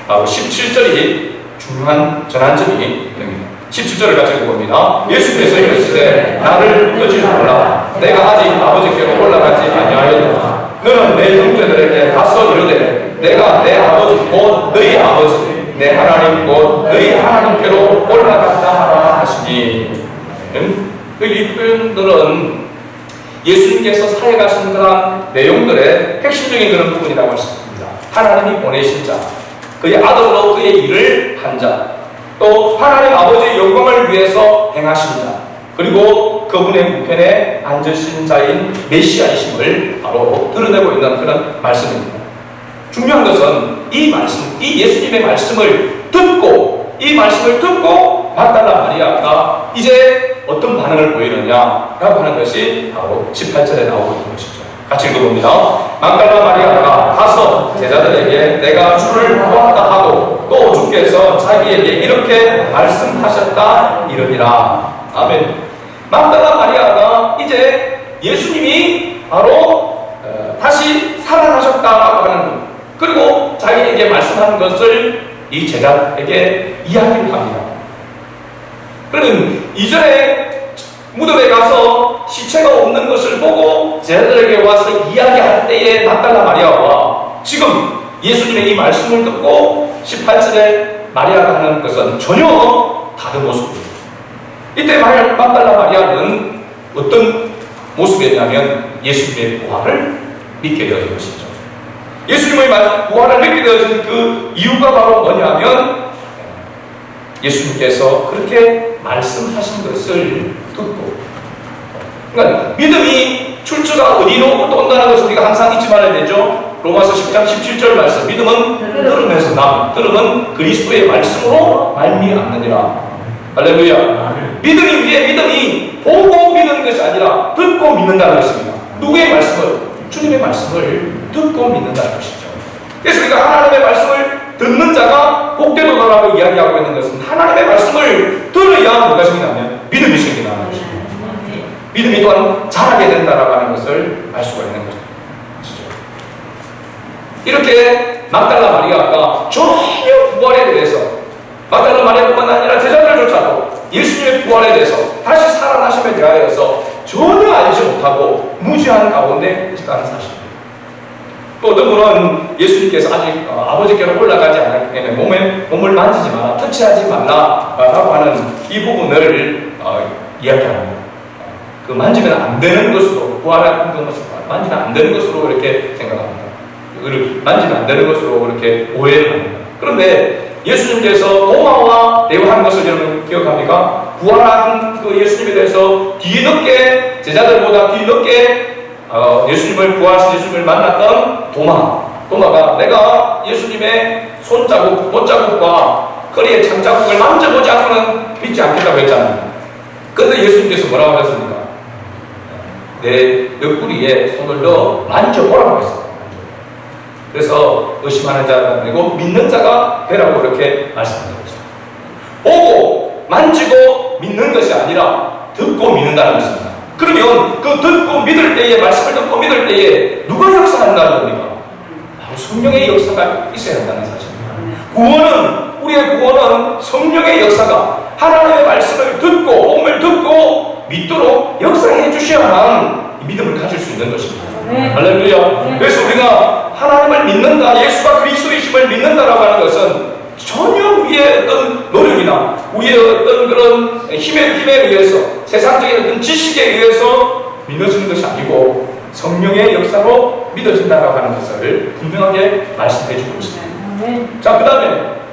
바로 17절이 중요한 전환점이 됩니다. 17절을 같이 읽어봅니다. 예수께서 이르시되 나를 믿지 몰라 내가 아직 아버지께로 올라가지 아니하였노라. 너는 내 형제들에게 가서 이르되 내가 내 아버지 곧 너희 아버지 내 하나님 곧 너희 하나님께로 올라갔다 하라 하시니, 이 표현들은 예수님께서 사역하신 그런 내용들의 핵심적인 그런 부분이라고 할 수 있습니다. 하나님이 보내신 자, 그의 아들로 그의 일을 한 자, 또 하나님 아버지의 영광을 위해서 행하신 자, 그리고 그분의 우편에 앉으신 자인 메시아이심을 바로 드러내고 있는 그런 말씀입니다. 중요한 것은 이 말씀, 이 예수님의 말씀을 듣고 막달라 마리아가 이제 어떤 반응을 보이느냐라고 하는 것이 바로 18절에 나오고 있는 것이죠. 같이 읽어봅니다. 막달라 마리아가 가서 제자들에게 내가 주를 보았다 하고 또 주께서 자기에게 이렇게 말씀하셨다 이르니라. 아멘. 막달라 마리아가 이제 예수님이 바로 다시 살아나셨다라고 하는, 그리고 자기에게 말씀하는 것을 이 제자에게 이야기를 합니다. 그러면 이전에 무덤에 가서 시체가 없는 것을 보고 제자들에게 와서 이야기할 때의 막달라 마리아와 지금 예수님의 이 말씀을 듣고 18절에 마리아가 하는 것은 전혀 다른 모습입니다. 이때 막달라 마리아는 어떤 모습이었냐면 예수님의 부활을 믿게 되어진 것이죠. 예수님의 부활을 믿게 되어진 그 이유가 바로 뭐냐면 예수님께서 그렇게 말씀하신 것을 듣고, 그러니까 믿음이 출처가 어디로부터 온다는 것을 우리가 항상 잊지 말아야 되죠. 로마서 10장 17절 말씀, 믿음은 들음에서 남, 들음은 그리스도의 말씀으로 말미암느니라. 할렐루야. 믿음이 위에 믿음이 보고 믿는 것이 아니라 듣고 믿는다는 것입니다. 누구의 말씀을? 주님의 말씀을 듣고 믿는다는 것이죠. 그래서 우리가 하나님의 말씀을 듣는 자가 복되도다라고 이야기하고 있는 것은 하나님의 말씀을 들어야 뭐가 생기냐면 믿음이 생긴다는 것입니다. 믿음이 또한 자라게 된다라고 하는 것을 알 수가 있는 것이죠. 이렇게 막달라 마리아가 전혀 부활에 대해서, 막달라 마리아뿐만 아니라 제자들조차도 예수님의 부활에 대해서, 다시 살아나심에 대하여서 전혀 알지 못하고 무지한 가운데 있다는 사실입니다. 또 어떤 분은 예수님께서 아직 아버지께로 올라가지 않았기 때문에 몸을 만지지 마라, 터치하지 말라라고 하는 이 부분을 이야기합니다. 그 만지면 안 되는 것으로, 부활한 것을 만지면 안 되는 것으로 이렇게 생각합니다. 만지면 안 되는 것으로 그렇게 오해를 합니다. 그런데 예수님께서 도마와 대화한 것을 여러분 기억합니까? 부활한 그 예수님에 대해서 뒤늦게, 제자들보다 뒤늦게 예수님을, 부활하신 예수님을 만났던 도마가 내가 예수님의 손자국, 못자국과 허리의 창자국을 만져보지 않고는 믿지 않겠다고 했잖아요. 그런데 예수님께서 뭐라고 하셨습니까? 내 옆구리에 손을 넣어 만져보라고 했어요. 그래서 의심하는 자가 아니고 믿는 자가 되라고 그렇게 말씀하는 거죠. 보고 만지고 믿는 것이 아니라 듣고 믿는다는 것입니다. 그러면 그 듣고 믿을 때에, 말씀을 듣고 믿을 때에 누가 역사한다는 겁니까? 바로 성령의 역사가 있어야 한다는 사실입니다. 구원은, 우리의 구원은 성령의 역사가, 하나님의 말씀을 듣고 복음을 듣고 믿도록 역사해 주셔야만 믿음을 가질 수 있는 것입니다. 할렐루야. 그래서 우리가 하나님을 믿는다, 예수가 그리스도이심을 믿는다라고 하는 것은 전혀 우리의 어떤 노력이나 우리의 어떤 그런 힘에 의해서, 세상적인 어떤 지식에 의해서 믿어지는 것이 아니고 성령의 역사로 믿어진다라고 하는 것을 분명하게 말씀해 주고 있습니다. 자,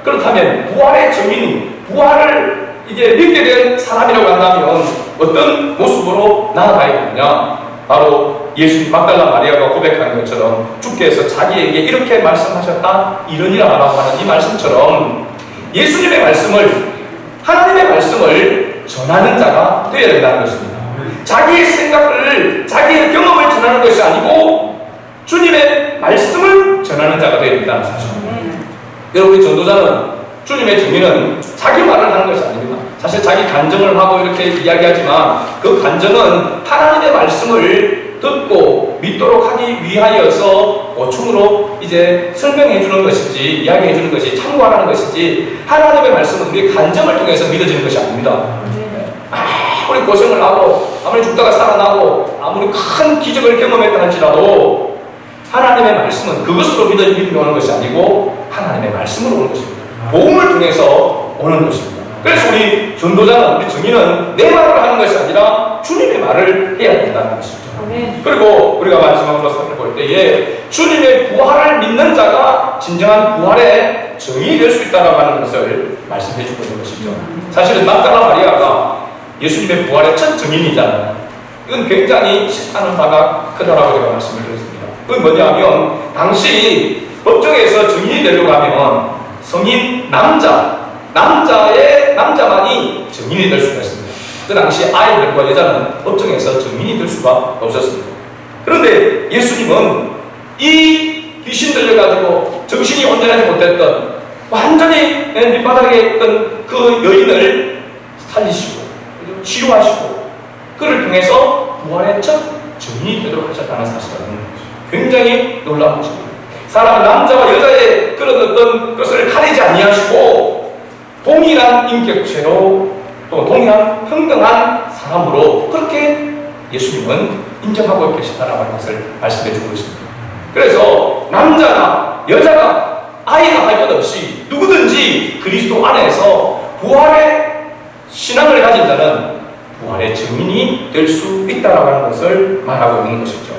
그렇다면 부활의 증인, 부활을 이제 믿게 된 사람이라고 한다면 어떤 모습으로 나아가야 되느냐? 바로 예수님, 막달라 마리아가 고백하는 것처럼 주께서 자기에게 이렇게 말씀하셨다, 이러니라라고 하는 이 말씀처럼 예수님의 말씀을, 하나님의 말씀을 전하는 자가 되어야 된다는 것입니다. 자기의 생각을, 자기의 경험을 전하는 것이 아니고 주님의 말씀을 전하는 자가 되어야 된다는 사실입니다. 여러분, 전도자는, 주님의 증인은 자기 말을 하는 것이 아닙니다. 사실 자기 간증을 하고 이렇게 이야기하지만 그 간증은 하나님의 말씀을 듣고 믿도록 하기 위하여서 보충으로 이제 설명해 주는 것이지, 이야기해 주는 것이, 참고하라는 것이지, 하나님의 말씀은 우리의 간증을 통해서 믿어지는 것이 아닙니다. 아무리 고생을 하고 아무리 죽다가 살아나고 아무리 큰 기적을 경험했다 할지라도 하나님의 말씀은 그것으로 믿음이 오는 것이 아니고 하나님의 말씀으로 오는 것입니다. 복음을 통해서 오는 것입니다. 그래서 우리 전도자는, 우리 증인은 내 말을 하는 것이 아니라 주님의 말을 해야 된다는 것이죠. 그리고 우리가 마지막으로 살펴볼 때에 주님의 부활을 믿는 자가 진정한 부활의 증인이 될 수 있다고 하는 것을 말씀해 주고 있는 것이죠. 사실은 막달라 마리아가 예수님의 부활의 첫 증인이잖아요. 이건 굉장히 시사하는 바가 크다라고 제가 말씀을 드렸습니다. 그건 뭐냐면 당시 법정에서 증인이 되려고 하면 성인 남자만이 증인이 될 수가 있습니다. 그 당시 아이들과 여자는 법정에서 증인이 될 수가 없었습니다. 그런데 예수님은 이 귀신 들려가지고 정신이 온전하지 못했던, 완전히 밑바닥에 있던 그 여인을 살리시고 치료하시고 그를 통해서 부활의 첫 증인이 되도록 하셨다는 사실은 굉장히 놀라운 것입니다. 사람은 남자와 여자의 그런 어떤 것을 가리지 아니하시고 동일한 인격체로 또 동일한 평등한 사람으로 그렇게 예수님은 인정하고 계시다라는 것을 말씀해 주고 있습니다. 그래서 남자나 여자가 아이가 할 것 없이 누구든지 그리스도 안에서 부활의 신앙을 가진 자는 부활의 증인이 될 수 있다라는 것을 말하고 있는 것이죠.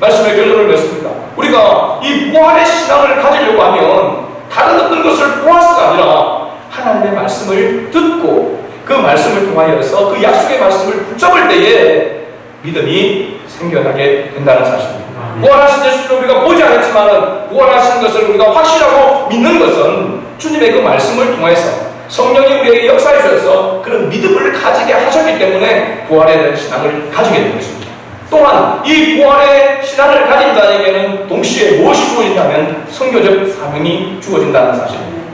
말씀의 결론을 맺습니다. 우리가 이 부활의 신앙을 가지려고 하면 다른 어떤 것을 보아서가 아니라 하나님의 말씀을 듣고 그 말씀을 통하여서 그 약속의 말씀을 붙잡을 때에 믿음이 생겨나게 된다는 사실입니다. 부활하신 예수를 우리가 보지 않았지만 부활하신 것을 우리가 확실하고 믿는 것은 주님의 그 말씀을 통해서 성령이 우리에게 역사해 주셔서 그런 믿음을 가지게 하셨기 때문에 부활에 대한 신앙을 가지게 된 것입니다. 또한 이 부활의 신앙을 가진 자에게는 동시에 무엇이 주어진다면 선교적 사명이 주어진다는 사실입니다.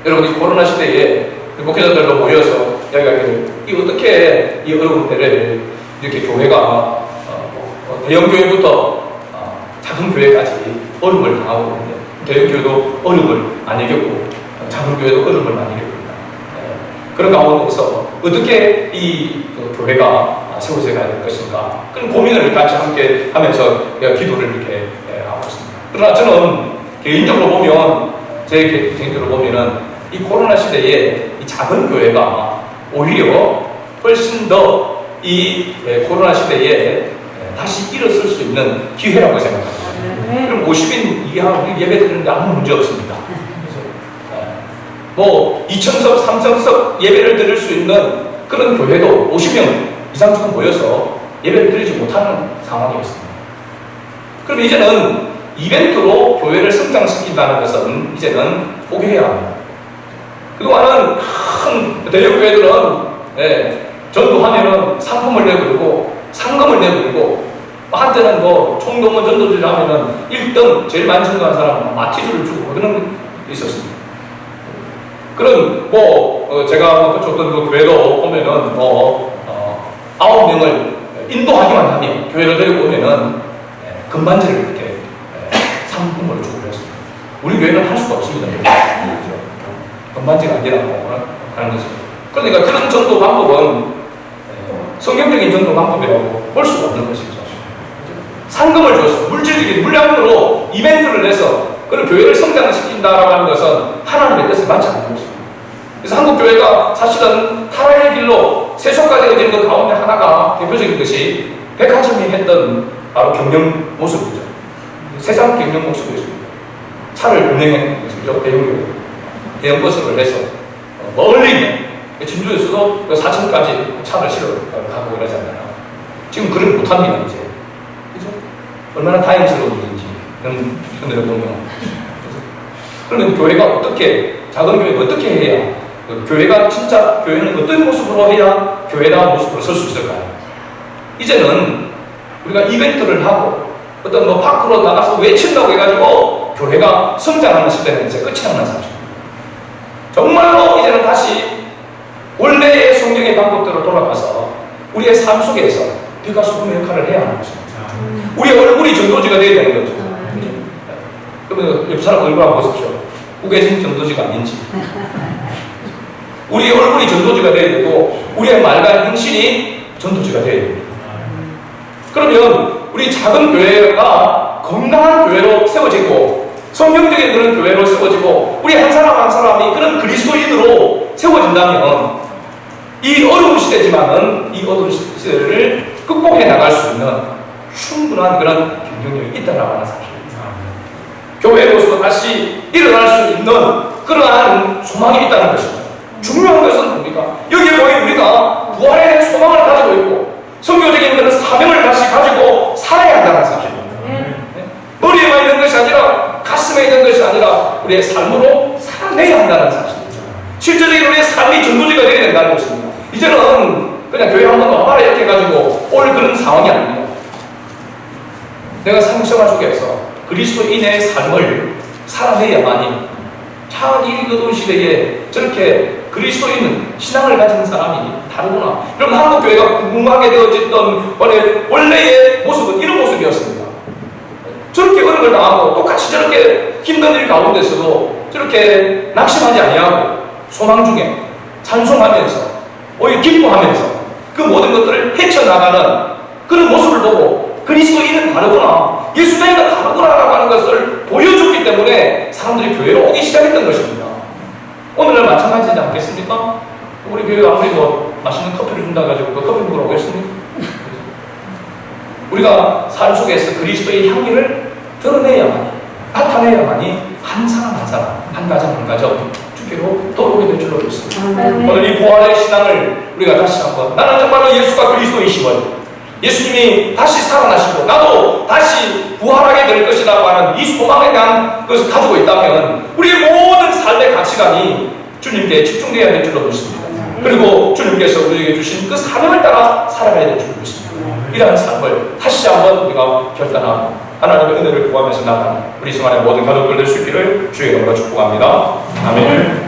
여러분, 이 코로나 시대에 목회자들도 모여서 이야기하기를 이 어떻게 이 어려운 때를 이렇게 교회가 대형 교회부터 작은 교회까지 어려움을 당하고 있는데 대형 교회도 어려움을 많이 겪고 작은 교회도 어려움을 많이 겪습니다. 그런 가운데서 어떻게 이 교회가 세워져 가야 될 것인가 그런 고민을 같이 함께 하면서 기도를 이렇게 하고 있습니다. 그러나 저는 개인적으로 보면 제 개인적으로 보면은 이 코로나 시대에 이 작은 교회가 오히려 훨씬 더 이 코로나 시대에 다시 일어설 수 있는 기회라고 생각합니다. 그럼 50인 이하 예배 드리는데 아무 문제 없습니다. 뭐 2,000석, 3,000석 예배를 드릴 수 있는 그런 교회도 50명 이상 지금 모여서 예배를 드리지 못하는 상황이었습니다. 그럼 이제는 이벤트로 교회를 성장시킨다는 것은 이제는 포기해야 합니다. 그동안은 큰 대형 교회들은 전도하면은 상품을 내버리고 상금을 내버리고 한때는 뭐 총동원 전도지를 하면은 1등 제일 많이 전도한 사람은 마티즈를 주고 그런 게 있었습니다. 그런 제가 그쪽 그 교회도 보면은 9명을 인도하기만 하면 교회를 데리고 오면은 금반지를 이렇게 상품으로 주고 그랬습니다. 우리 교회는 할 수가 없습니다. 금반지가 아니라고 하는 거죠. 그러니까 그런 전도 방법은 성경적인 전도 방법이라고 볼 수가 없는 것이죠. 상금을 줘서 물질적인 물량으로 이벤트를 내서 그런 교회를 성장시킨다라고 하는 것은 하나님의 뜻에 맞지 않는 것입니다. 그래서 한국 교회가 사실은 타락의 길로 세속화되어진 그 가운데 하나가 대표적인 것이 백화점이 했던 바로 경영 모습이죠. 세상 경영 모습이었습니다. 차를 운행했는 것이죠. 대형 버스를 해서 멀리 있는 진주에서도 4층까지 차를 실어 가고 이러잖아요. 지금 그걸 못합니다, 이제. 그죠? 얼마나 다행스러운 일인지, 그런 보면. 그러면 교회가 어떻게, 작은 교회가 어떻게 해야, 교회가 진짜, 교회는 어떤 모습으로 해야 교회다운 모습으로 설 수 있을까요? 이제는 우리가 이벤트를 하고, 어떤 밖으로 나가서 외친다고 해가지고, 교회가 성장하는 시대는 이제 끝이 나는 사실입니다. 정말로 이제는 다시 원래의 성경의 방법대로 돌아가서 우리의 삶 속에서 빛과 소금의 역할을 해야 하는 것입니다. 우리의 얼굴이 전도지가 되어야 되는 거죠. 그러면 옆 사람 얼굴 한번 보십시오. 우겨진 전도지가 아닌지. 우리의 얼굴이 전도지가 되어야 되고 우리의 말과 행실이 전도지가 되어야 됩니다. 그러면 우리 작은 교회가 건강한 교회로 세워지고 성경적인 그런 교회로 세워지고 우리 한 사람 한 사람이 그런 그리스도인으로 세워진다면 이 어려운 시대지만은 이 어려운 시대를 극복해 나갈 수 있는 충분한 그런 경쟁력이 있다는 사실입니다. 교회로서 다시 일어날 수 있는 그러한 소망이 있다는 것입니다. 중요한 것은 뭡니까? 여기에 보인 우리가 부활에 대한 소망을 가지고 있고 선교적인 그런 사명을 다시 가지고 살아야 한다는 사실입니다. 머리에만 있는 것이 아니라 가슴에 있는 것이 아니라 우리의 삶으로 살아내야 한다는 사실입니다. 실제적인 우리의 삶이 전도지가 되어야 된다는 것입니다. 이제는 그냥 교회 한번 와봐라 이렇게 해가지고 올 그런 상황이 아닙니다. 내가 삶생활 속에서 그리스도인의 삶을 살아내야만이 참 이 어두운 시대에 저렇게 그리스도인 신앙을 가진 사람이 다르구나. 여러분 한국 교회가 궁금하게 되어졌던 원래의 모습은 이런 모습이었습니다. 저렇게 어려움을 당하고 똑같이 저렇게 힘든 일 가운데서도 저렇게 낙심하지 아니하고 소망 중에 찬송하면서 오히려 기뻐하면서 그 모든 것들을 헤쳐나가는 그런 모습을 보고 그리스도인은 다르구나, 예수자인은 다르구나라고 하는 것을 보여줬기 때문에 사람들이 교회로 오기 시작했던 것입니다. 오늘날 마찬가지지 않겠습니까? 우리 교회가 아무리 뭐 맛있는 커피를 준다 가지고 그 커피 먹으러 오겠습니까? 우리가 삶 속에서 그리스도의 향기를 드러내야만이, 나타내야만이 한 사람 한 사람, 한 가정 한 가정 주께로 돌아오게 될 줄로 믿습니다. 오늘 이 부활의 신앙을 우리가 다시 한번, 나는 정말로 예수가 그리스도이시고 예수님이 다시 살아나시고 나도 다시 부활하게 될 것이라고 하는 이 소망에 대한 것을 가지고 있다면 우리의 모든 삶의 가치관이 주님께 집중되어야 될 줄로 믿습니다. 그리고 주님께서 우리에게 주신 그 사명을 따라 살아가야 될 줄로 믿습니다. 이러한 삶을 다시 한번 우리가 결단하고 하나님의 은혜를 구하면서 나가는 우리 성안의 모든 가족들 될 수 있기를 주의 이름으로 축복합니다. 아멘.